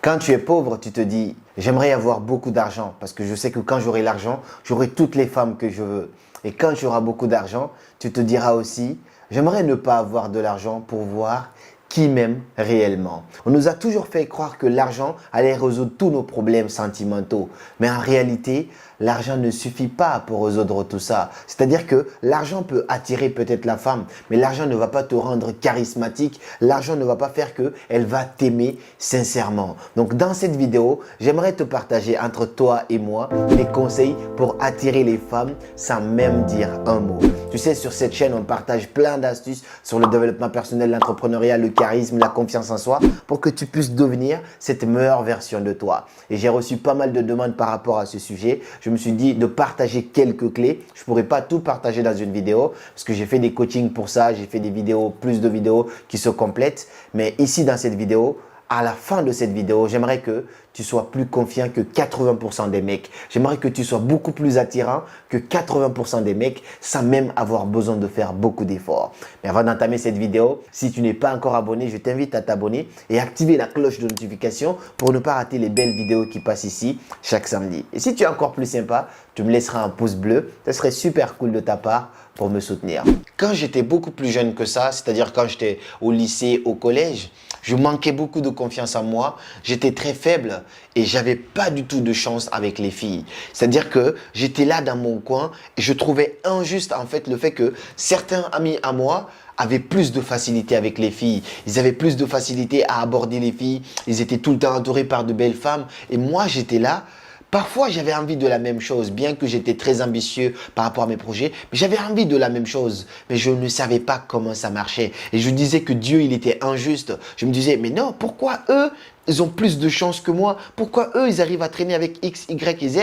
Quand tu es pauvre, tu te dis, j'aimerais avoir beaucoup d'argent parce que je sais que quand j'aurai l'argent, j'aurai toutes les femmes que je veux. Et quand tu auras beaucoup d'argent, tu te diras aussi, j'aimerais ne pas avoir de l'argent pour voir qui m'aime réellement. On nous a toujours fait croire que l'argent allait résoudre tous nos problèmes sentimentaux. Mais en réalité, l'argent ne suffit pas pour résoudre tout ça. C'est-à-dire que l'argent peut attirer peut-être la femme, mais l'argent ne va pas te rendre charismatique. L'argent ne va pas faire qu'elle va t'aimer sincèrement. Donc dans cette vidéo, j'aimerais te partager entre toi et moi les conseils pour attirer les femmes sans même dire un mot. Tu sais, sur cette chaîne, on partage plein d'astuces sur le développement personnel, l'entrepreneuriat, le charisme, la confiance en soi pour que tu puisses devenir cette meilleure version de toi. Et j'ai reçu pas mal de demandes par rapport à ce sujet. Je me suis dit de partager quelques clés. Je ne pourrais pas tout partager dans une vidéo parce que j'ai fait des coachings pour ça. J'ai fait des vidéos, plus de vidéos qui se complètent. Mais ici, dans cette vidéo, à la fin de cette vidéo, j'aimerais que tu sois plus confiant que 80% des mecs. J'aimerais que tu sois beaucoup plus attirant que 80% des mecs sans même avoir besoin de faire beaucoup d'efforts. Mais avant d'entamer cette vidéo, si tu n'es pas encore abonné, je t'invite à t'abonner et activer la cloche de notification pour ne pas rater les belles vidéos qui passent ici chaque samedi. Et si tu es encore plus sympa, tu me laisseras un pouce bleu. Ce serait super cool de ta part pour me soutenir. Quand j'étais beaucoup plus jeune que ça, c'est-à-dire quand j'étais au lycée, au collège, je manquais beaucoup de confiance en moi. J'étais très faible et j'avais pas du tout de chance avec les filles. C'est-à-dire que j'étais là dans mon coin et je trouvais injuste en fait le fait que certains amis à moi avaient plus de facilité avec les filles. Ils avaient plus de facilité à aborder les filles. Ils étaient tout le temps entourés par de belles femmes. Et moi, j'étais là. Parfois, j'avais envie de la même chose, bien que j'étais très ambitieux par rapport à mes projets, mais j'avais envie de la même chose, mais je ne savais pas comment ça marchait. Et je disais que Dieu, il était injuste. Je me disais, mais non, pourquoi eux, ils ont plus de chance que moi? Pourquoi eux, ils arrivent à traîner avec X, Y et Z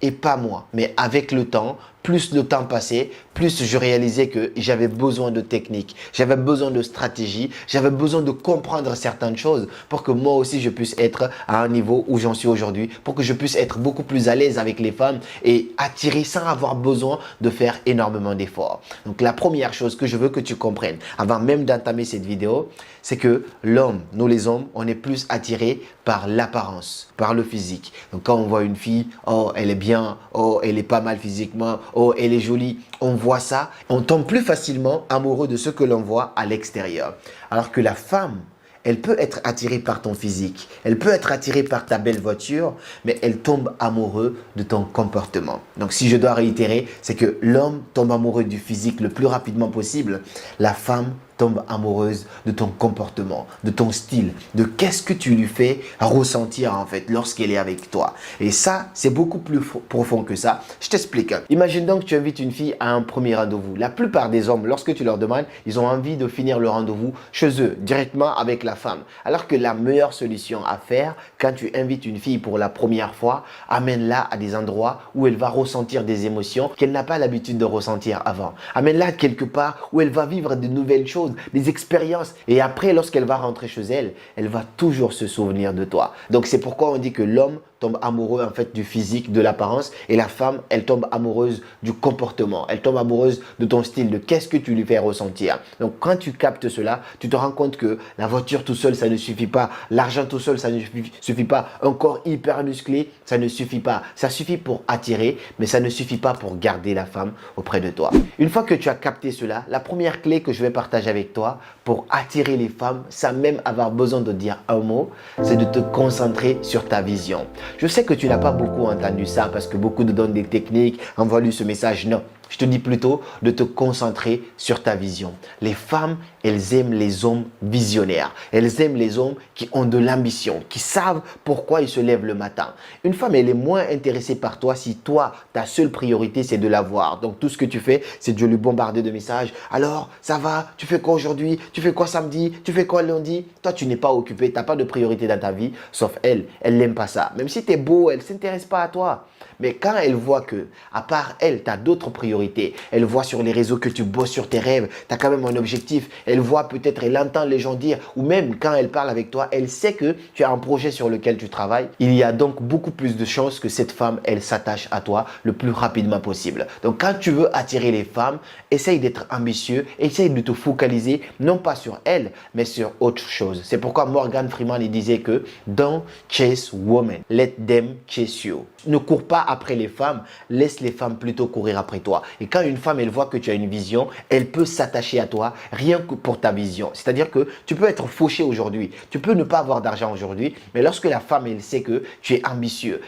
et pas moi? Mais avec le temps, plus le temps passait, plus je réalisais que j'avais besoin de technique, j'avais besoin de stratégie, j'avais besoin de comprendre certaines choses pour que moi aussi je puisse être à un niveau où j'en suis aujourd'hui, pour que je puisse être beaucoup plus à l'aise avec les femmes et attirer sans avoir besoin de faire énormément d'efforts. Donc la première chose que je veux que tu comprennes avant même d'entamer cette vidéo, c'est que l'homme, nous les hommes, on est plus attirés par l'apparence, par le physique. Donc quand on voit une fille, oh elle est bien, oh elle est pas mal physiquement, oh elle est jolie, on voit ça, on tombe plus facilement amoureux de ce que l'on voit à l'extérieur. Alors que la femme, elle peut être attirée par ton physique, elle peut être attirée par ta belle voiture, mais elle tombe amoureuse de ton comportement. Donc si je dois réitérer, c'est que l'homme tombe amoureux du physique le plus rapidement possible, la femme tombe amoureuse de ton comportement, de ton style, de qu'est-ce que tu lui fais ressentir en fait lorsqu'elle est avec toi. Et ça, c'est beaucoup plus profond que ça. Je t'explique. Imagine donc que tu invites une fille à un premier rendez-vous. La plupart des hommes, lorsque tu leur demandes, ils ont envie de finir le rendez-vous chez eux, directement avec la femme. Alors que la meilleure solution à faire quand tu invites une fille pour la première fois, amène-la à des endroits où elle va ressentir des émotions qu'elle n'a pas l'habitude de ressentir avant. Amène-la quelque part où elle va vivre de nouvelles choses, des expériences. Et après, lorsqu'elle va rentrer chez elle, elle va toujours se souvenir de toi. Donc, c'est pourquoi on dit que l'homme tombe amoureux en fait du physique, de l'apparence et la femme, elle tombe amoureuse du comportement. Elle tombe amoureuse de ton style, de qu'est-ce que tu lui fais ressentir. Donc, quand tu captes cela, tu te rends compte que la voiture tout seul, ça ne suffit pas. L'argent tout seul, ça ne suffit pas. Un corps hyper musclé, ça ne suffit pas. Ça suffit pour attirer, mais ça ne suffit pas pour garder la femme auprès de toi. Une fois que tu as capté cela, la première clé que je vais partager avec toi pour attirer les femmes sans même avoir besoin de dire un mot, c'est de te concentrer sur ta vision. Je sais que tu n'as pas beaucoup entendu ça parce que beaucoup te donnent des techniques, envoie-lui ce message. Non, je te dis plutôt de te concentrer sur ta vision. Les femmes, elles aiment les hommes visionnaires. Elles aiment les hommes qui ont de l'ambition, qui savent pourquoi ils se lèvent le matin. Une femme, elle est moins intéressée par toi si toi, ta seule priorité, c'est de la voir. Donc, tout ce que tu fais, c'est de lui bombarder de messages. Alors, ça va? Tu fais quoi aujourd'hui? Tu fais quoi samedi? Tu fais quoi lundi? Toi, tu n'es pas occupé. Tu n'as pas de priorité dans ta vie, sauf elle. Elle n'aime pas ça. Même si tu es beau, elle ne s'intéresse pas à toi. Mais quand elle voit que, à part elle, tu as d'autres priorités, elle voit sur les réseaux que tu bosses sur tes rêves, tu as quand même un objectif, elle voit peut-être, elle entend les gens dire, ou même quand elle parle avec toi, elle sait que tu as un projet sur lequel tu travailles. Il y a donc beaucoup plus de chances que cette femme, elle s'attache à toi le plus rapidement possible. Donc quand tu veux attirer les femmes, essaye d'être ambitieux, essaye de te focaliser non pas sur elle, mais sur autre chose. C'est pourquoi Morgan Freeman il disait que don't chase women, let them chase you. Ne cours pas après les femmes, laisse les femmes plutôt courir après toi. Et quand une femme, elle voit que tu as une vision, elle peut s'attacher à toi rien que pour ta vision. C'est-à-dire que tu peux être fauché aujourd'hui, tu peux ne pas avoir d'argent aujourd'hui, mais lorsque la femme, elle sait que tu es ambitieux,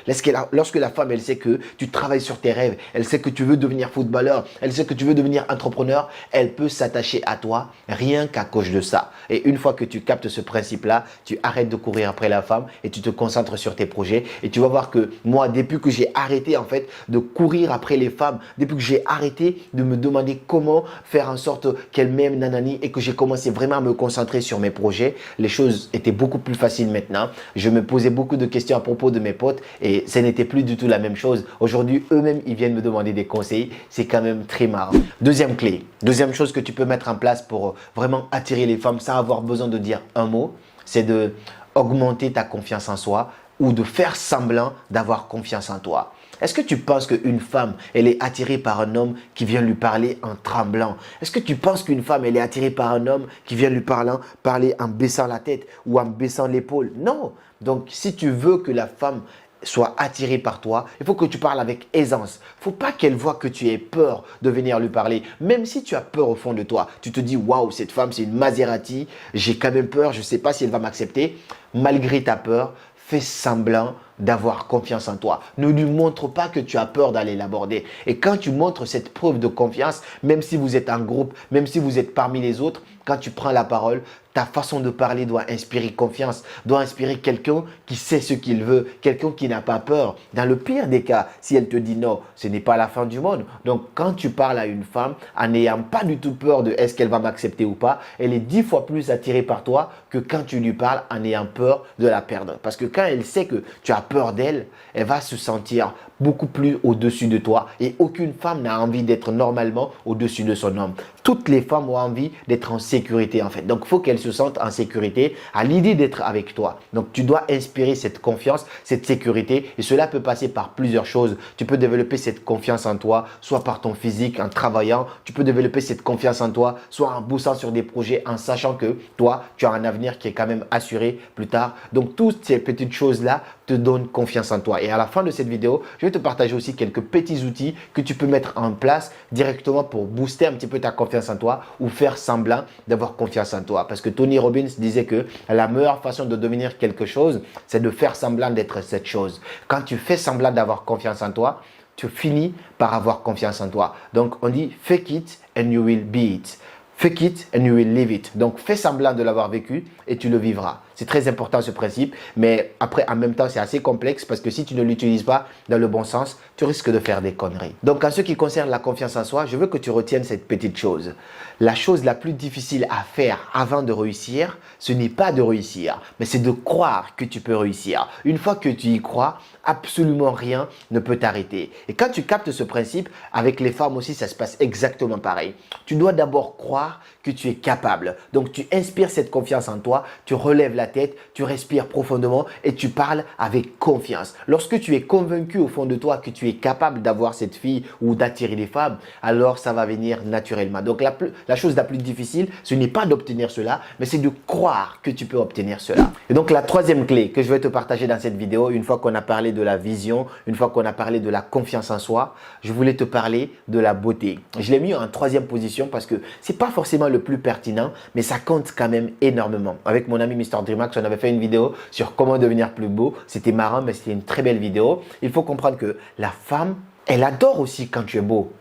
lorsque la femme, elle sait que tu travailles sur tes rêves, elle sait que tu veux devenir footballeur, elle sait que tu veux devenir entrepreneur, elle peut s'attacher à toi rien qu'à cause de ça. Et une fois que tu captes ce principe-là, tu arrêtes de courir après la femme et tu te concentres sur tes projets. Et tu vas voir que moi, depuis que j'ai arrêté en fait de courir après les femmes, depuis que j'ai arrêté de me demander comment faire en sorte qu'elles m'aiment, nanani, et que j'ai commencé vraiment à me concentrer sur mes projets, les choses étaient beaucoup plus faciles maintenant. Je me posais beaucoup de questions à propos de mes potes et ce n'était plus du tout la même chose. Aujourd'hui, eux-mêmes, ils viennent me demander des conseils. C'est quand même très marrant. Deuxième clé, deuxième chose que tu peux mettre en place pour vraiment attirer les femmes sans avoir besoin de dire un mot, c'est de augmenter ta confiance en soi ou de faire semblant d'avoir confiance en toi. Est-ce que tu penses qu'une femme, elle est attirée par un homme qui vient lui parler en tremblant? Est-ce que tu penses qu'une femme, elle est attirée par un homme qui vient lui parler en baissant la tête ou en baissant l'épaule? Non. Donc, si tu veux que la femme soit attirée par toi, il faut que tu parles avec aisance. Il ne faut pas qu'elle voie que tu aies peur de venir lui parler. Même si tu as peur au fond de toi, tu te dis « Waouh, cette femme, c'est une Maserati, j'ai quand même peur, je ne sais pas si elle va m'accepter. » Malgré ta peur, fais semblant d'avoir confiance en toi. Ne lui montre pas que tu as peur d'aller l'aborder. Et quand tu montres cette preuve de confiance, même si vous êtes en groupe, même si vous êtes parmi les autres, quand tu prends la parole, ta façon de parler doit inspirer confiance, doit inspirer quelqu'un qui sait ce qu'il veut, quelqu'un qui n'a pas peur. Dans le pire des cas, si elle te dit non, ce n'est pas la fin du monde. Donc, quand tu parles à une femme en n'ayant pas du tout peur de est-ce qu'elle va m'accepter ou pas, elle est 10 fois plus attirée par toi que quand tu lui parles en ayant peur de la perdre. Parce que quand elle sait que tu as peur d'elle, elle va se sentir beaucoup plus au-dessus de toi et aucune femme n'a envie d'être normalement au-dessus de son homme. Toutes les femmes ont envie d'être en sécurité en fait. Donc, il faut qu'elles se sentent en sécurité à l'idée d'être avec toi. Donc, tu dois inspirer cette confiance, cette sécurité et cela peut passer par plusieurs choses. Tu peux développer cette confiance en toi, soit par ton physique, en travaillant. Tu peux développer cette confiance en toi, soit en bossant sur des projets, en sachant que toi, tu as un avenir qui est quand même assuré plus tard. Donc, toutes ces petites choses-là te donnent confiance en toi. Et à la fin de cette vidéo, je vais te partager aussi quelques petits outils que tu peux mettre en place directement pour booster un petit peu ta confiance en toi ou faire semblant d'avoir confiance en toi. Parce que Tony Robbins disait que la meilleure façon de devenir quelque chose, c'est de faire semblant d'être cette chose. Quand tu fais semblant d'avoir confiance en toi, tu finis par avoir confiance en toi. Donc, on dit « fake it and you will be it ». Fake it and you will live it. Donc, fais semblant de l'avoir vécu et tu le vivras. C'est très important ce principe, mais après, en même temps, c'est assez complexe parce que si tu ne l'utilises pas dans le bon sens, tu risques de faire des conneries. Donc, en ce qui concerne la confiance en soi, je veux que tu retiennes cette petite chose. La chose la plus difficile à faire avant de réussir, ce n'est pas de réussir, mais c'est de croire que tu peux réussir. Une fois que tu y crois, absolument rien ne peut t'arrêter. Et quand tu captes ce principe, avec les femmes aussi, ça se passe exactement pareil. Tu dois d'abord croire que tu es capable. Donc, tu inspires cette confiance en toi, tu relèves la tête, tu respires profondément et tu parles avec confiance. Lorsque tu es convaincu au fond de toi que tu es capable d'avoir cette fille ou d'attirer les femmes, alors ça va venir naturellement. Donc, la chose la plus difficile, ce n'est pas d'obtenir cela, mais c'est de croire que tu peux obtenir cela. Et donc, la troisième clé que je vais te partager dans cette vidéo, une fois qu'on a parlé de la vision, une fois qu'on a parlé de la confiance en soi, je voulais te parler de la beauté. Je l'ai mis en troisième position parce que c'est pas forcément le plus pertinent, mais ça compte quand même énormément. Avec mon ami Mr. Dreamax, on avait fait une vidéo sur comment devenir plus beau. C'était marrant, mais c'était une très belle vidéo. Il faut comprendre que la femme, elle adore aussi quand tu es beau.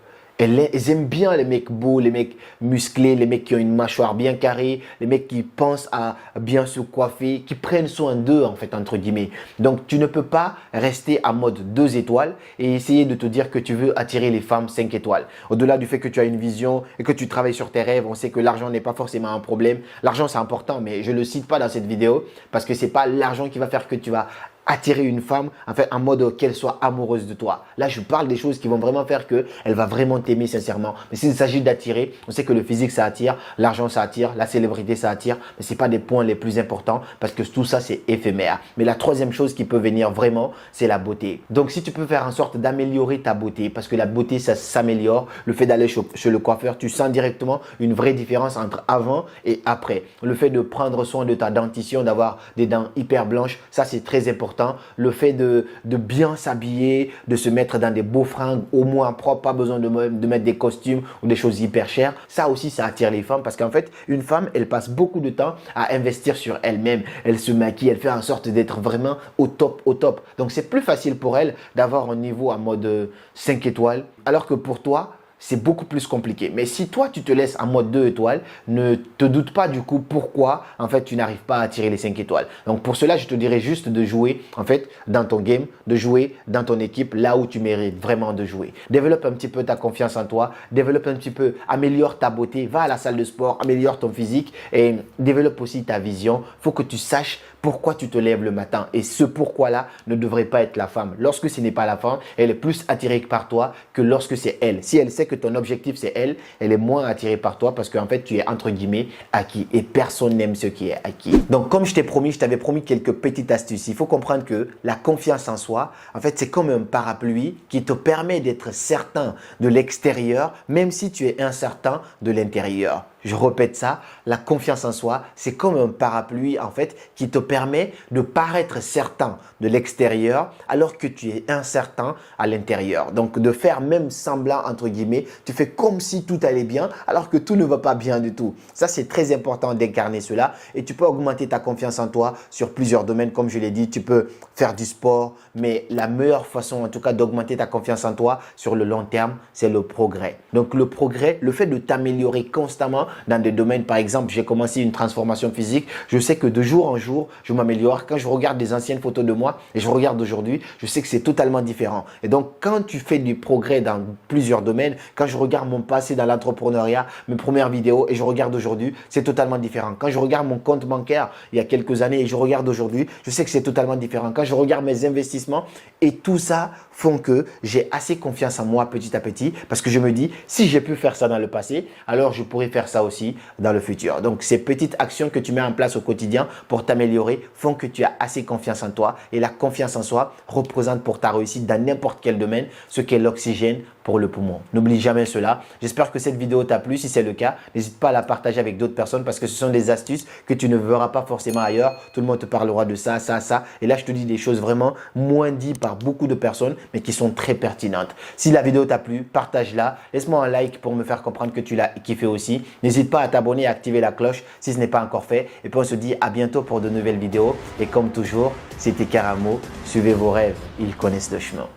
Elles aiment bien les mecs beaux, les mecs musclés, les mecs qui ont une mâchoire bien carrée, les mecs qui pensent à bien se coiffer, qui prennent soin d'eux en fait entre guillemets. Donc tu ne peux pas rester en mode 2 étoiles et essayer de te dire que tu veux attirer les femmes 5 étoiles. Au-delà du fait que tu as une vision et que tu travailles sur tes rêves, on sait que l'argent n'est pas forcément un problème. L'argent c'est important mais je ne le cite pas dans cette vidéo parce que ce n'est pas l'argent qui va faire que tu vas attirer une femme en mode qu'elle soit amoureuse de toi. Là, je parle des choses qui vont vraiment faire qu'elle va vraiment t'aimer sincèrement. Mais s'il s'agit d'attirer, on sait que le physique, ça attire, l'argent, ça attire, la célébrité, ça attire. Mais ce n'est pas des points les plus importants parce que tout ça, c'est éphémère. Mais la troisième chose qui peut venir vraiment, c'est la beauté. Donc, si tu peux faire en sorte d'améliorer ta beauté, parce que la beauté, ça s'améliore. Le fait d'aller chez le coiffeur, tu sens directement une vraie différence entre avant et après. Le fait de prendre soin de ta dentition, d'avoir des dents hyper blanches, ça, c'est très important. Le fait de bien s'habiller, de se mettre dans des beaux fringues au moins propres, pas besoin de mettre des costumes ou des choses hyper chères. Ça aussi, ça attire les femmes parce qu'en fait, une femme, elle passe beaucoup de temps à investir sur elle-même. Elle se maquille, elle fait en sorte d'être vraiment au top, au top. Donc, c'est plus facile pour elle d'avoir un niveau en mode 5 étoiles alors que pour toi, c'est beaucoup plus compliqué. Mais si toi, tu te laisses en mode 2 étoiles, ne te doute pas du coup pourquoi en fait tu n'arrives pas à attirer les 5 étoiles. Donc pour cela, je te dirais juste de jouer en fait dans ton game, de jouer dans ton équipe là où tu mérites vraiment de jouer. Développe un petit peu ta confiance en toi, développe un petit peu, améliore ta beauté, va à la salle de sport, améliore ton physique et développe aussi ta vision. Il faut que tu saches pourquoi tu te lèves le matin. Et ce pourquoi-là ne devrait pas être la femme. Lorsque ce n'est pas la femme, elle est plus attirée par toi que lorsque c'est elle. Si elle sait que ton objectif c'est elle, elle est moins attirée par toi parce qu'en fait tu es entre guillemets acquis et personne n'aime ce qui est acquis. Donc comme je t'ai promis, je t'avais promis quelques petites astuces. Il faut comprendre que la confiance en soi, en fait c'est comme un parapluie qui te permet d'être certain de l'extérieur même si tu es incertain de l'intérieur. Je répète ça, la confiance en soi, c'est comme un parapluie en fait qui te permet de paraître certain de l'extérieur alors que tu es incertain à l'intérieur. Donc de faire même semblant entre guillemets, tu fais comme si tout allait bien alors que tout ne va pas bien du tout. Ça c'est très important d'incarner cela et tu peux augmenter ta confiance en toi sur plusieurs domaines comme je l'ai dit. Tu peux faire du sport mais la meilleure façon en tout cas d'augmenter ta confiance en toi sur le long terme, c'est le progrès. Donc le progrès, le fait de t'améliorer constamment dans des domaines, par exemple, j'ai commencé une transformation physique. Je sais que de jour en jour, je m'améliore. Quand je regarde des anciennes photos de moi et je regarde aujourd'hui, je sais que c'est totalement différent. Et donc, quand tu fais du progrès dans plusieurs domaines, quand je regarde mon passé dans l'entrepreneuriat, mes premières vidéos et je regarde aujourd'hui, c'est totalement différent. Quand je regarde mon compte bancaire il y a quelques années et je regarde aujourd'hui, je sais que c'est totalement différent. Quand je regarde mes investissements et tout ça font que j'ai assez confiance en moi petit à petit parce que je me dis, si j'ai pu faire ça dans le passé, alors je pourrais faire ça aussi dans le futur. Donc, ces petites actions que tu mets en place au quotidien pour t'améliorer font que tu as assez confiance en toi et la confiance en soi représente pour ta réussite dans n'importe quel domaine ce qu'est l'oxygène pour le poumon. N'oublie jamais cela. J'espère que cette vidéo t'a plu. Si c'est le cas, n'hésite pas à la partager avec d'autres personnes parce que ce sont des astuces que tu ne verras pas forcément ailleurs. Tout le monde te parlera de ça, ça, ça. Et là, je te dis des choses vraiment moins dites par beaucoup de personnes mais qui sont très pertinentes. Si la vidéo t'a plu, partage-la. Laisse-moi un like pour me faire comprendre que tu l'as kiffé aussi. N'hésite pas à t'abonner et à activer la cloche si ce n'est pas encore fait. Et puis on se dit à bientôt pour de nouvelles vidéos. Et comme toujours, c'était Karamo. Suivez vos rêves, ils connaissent le chemin.